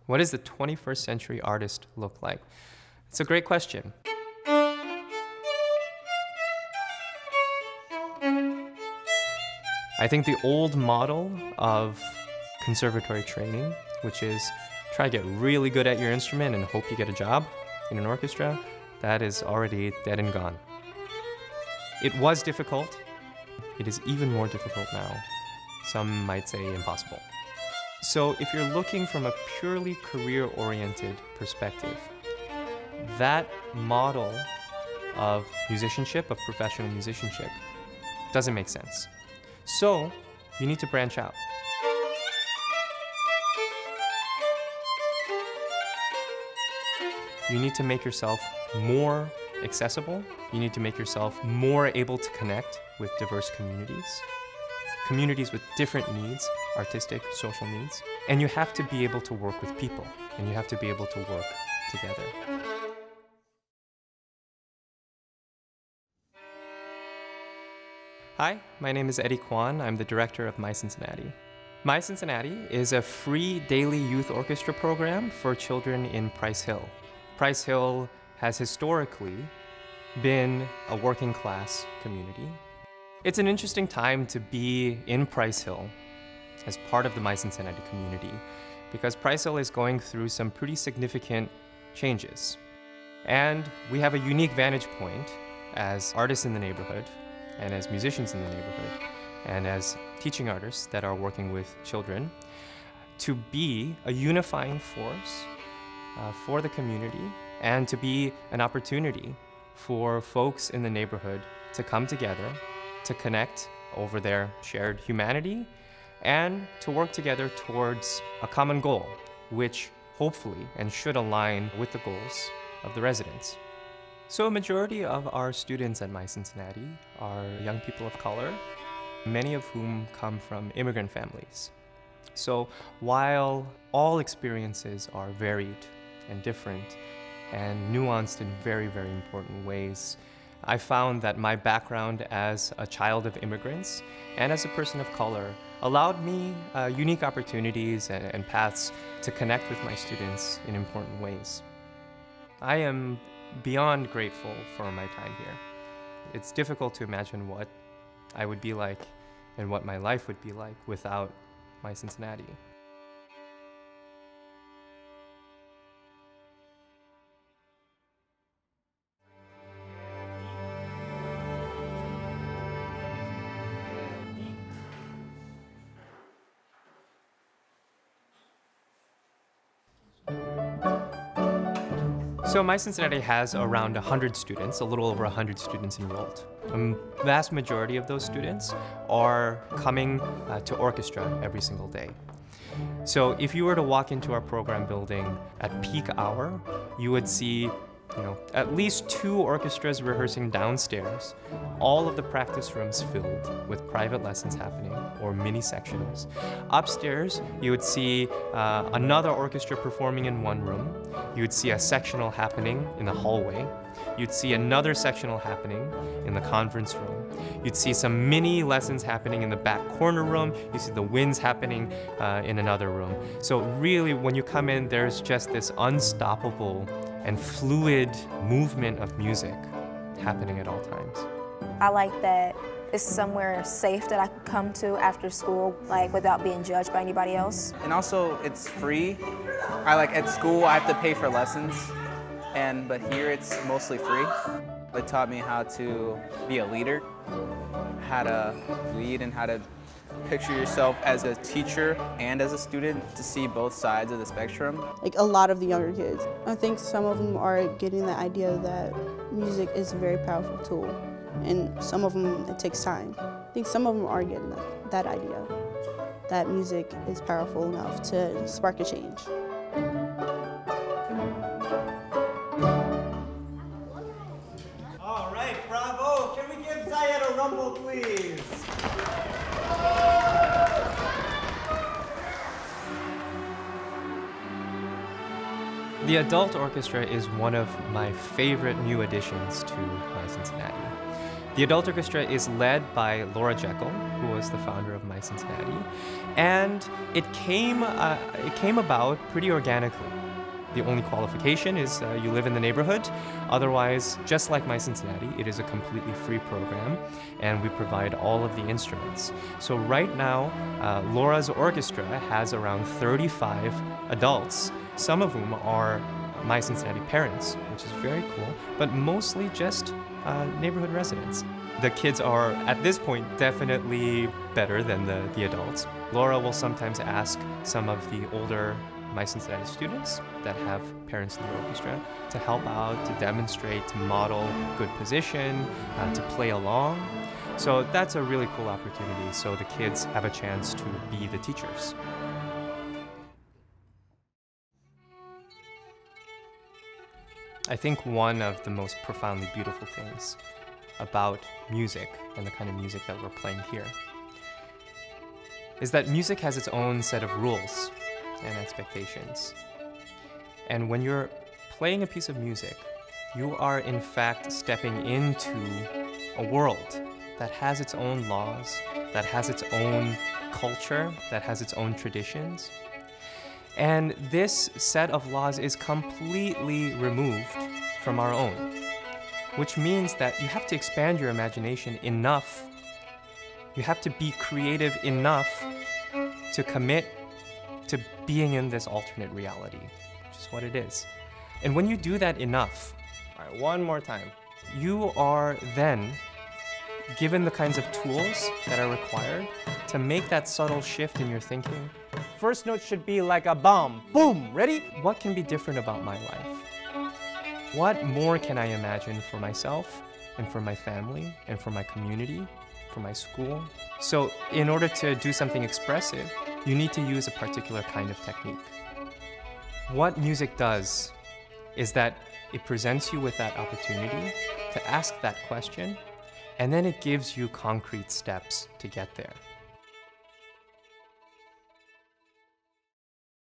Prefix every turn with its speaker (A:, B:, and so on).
A: What does the 21st century artist look like? It's a great question. I think the old model of conservatory training, which is try to get really good at your instrument and hope you get a job in an orchestra, that is already dead and gone. It was difficult. It is even more difficult now. Some might say impossible. So if you're looking from a purely career-oriented perspective, that model of musicianship, of professional musicianship, doesn't make sense. So you need to branch out. You need to make yourself more accessible. You need to make yourself more able to connect with diverse communities with different needs, artistic, social needs. And you have to be able to work with people, and you have to be able to work together. Hi, my name is Eddie Kwan. I'm the director of MYCincinnati. MYCincinnati is a free daily youth orchestra program for children in Price Hill. Price Hill has historically been a working class community. It's an interesting time to be in Price Hill as part of the MYCincinnati community because Price Hill is going through some pretty significant changes. And we have a unique vantage point as artists in the neighborhood and as musicians in the neighborhood and as teaching artists that are working with children to be a unifying force for the community and to be an opportunity for folks in the neighborhood to come together, to connect over their shared humanity, and to work together towards a common goal, which hopefully and should align with the goals of the residents. So a majority of our students at MYCincinnati are young people of color, many of whom come from immigrant families. So while all experiences are varied and different and nuanced in very, very important ways, I found that my background as a child of immigrants and as a person of color allowed me unique opportunities and paths to connect with my students in important ways. I am beyond grateful for my time here. It's difficult to imagine what I would be like and what my life would be like without MYCincinnati. So MYCincinnati has around 100 students, a little over 100 students enrolled. The vast majority of those students are coming to orchestra every single day. So if you were to walk into our program building at peak hour, you would see at least 2 orchestras rehearsing downstairs, all of the practice rooms filled with private lessons happening or mini sectionals. Upstairs, you would see another orchestra performing in one room. You would see a sectional happening in the hallway. You'd see another sectional happening in the conference room. You'd see some mini lessons happening in the back corner room. You see the winds happening in another room. So really, when you come in, there's just this unstoppable and fluid movement of music happening at all times.
B: I like that it's somewhere safe that I can come to after school, without being judged by anybody else.
C: And also, it's free. At school, I have to pay for lessons, but here it's mostly free. It taught me how to be a leader, how to lead and how to picture yourself as a teacher and as a student to see both sides of the spectrum.
D: A lot of the younger kids, I think some of them are getting the idea that music is a very powerful tool, and some of them, it takes time. I think some of them are getting that idea, that music is powerful enough to spark a change.
E: All right, bravo. Can we give Zayed a rumble, please?
A: The adult orchestra is one of my favorite new additions to MYCincinnati The adult orchestra is led by Laura Jekyll, who was the founder of MYCincinnati, and it came about pretty organically. The only qualification is you live in the neighborhood. Otherwise, just like MYCincinnati, it is a completely free program, and we provide all of the instruments. So right now, Laura's orchestra has around 35 adults, some of whom are MYCincinnati parents, which is very cool, but mostly just neighborhood residents. The kids are, at this point, definitely better than the adults. Laura will sometimes ask some of the older MYCincinnati students that have parents in the orchestra to help out, to demonstrate, to model good position, to play along. So that's a really cool opportunity, so the kids have a chance to be the teachers. I think one of the most profoundly beautiful things about music and the kind of music that we're playing here is that music has its own set of rules and expectations. And when you're playing a piece of music, you are in fact stepping into a world that has its own laws, that has its own culture, that has its own traditions. And this set of laws is completely removed from our own, which means that you have to expand your imagination enough. You have to be creative enough to commit to being in this alternate reality, which is what it is. And when you do that enough, all right, one more time, you are then given the kinds of tools that are required to make that subtle shift in your thinking.
E: First note should be like a bomb. Boom, ready?
A: What can be different about my life? What more can I imagine for myself and for my family and for my community, for my school? So in order to do something expressive, you need to use a particular kind of technique. What music does is that it presents you with that opportunity to ask that question, and then it gives you concrete steps to get there.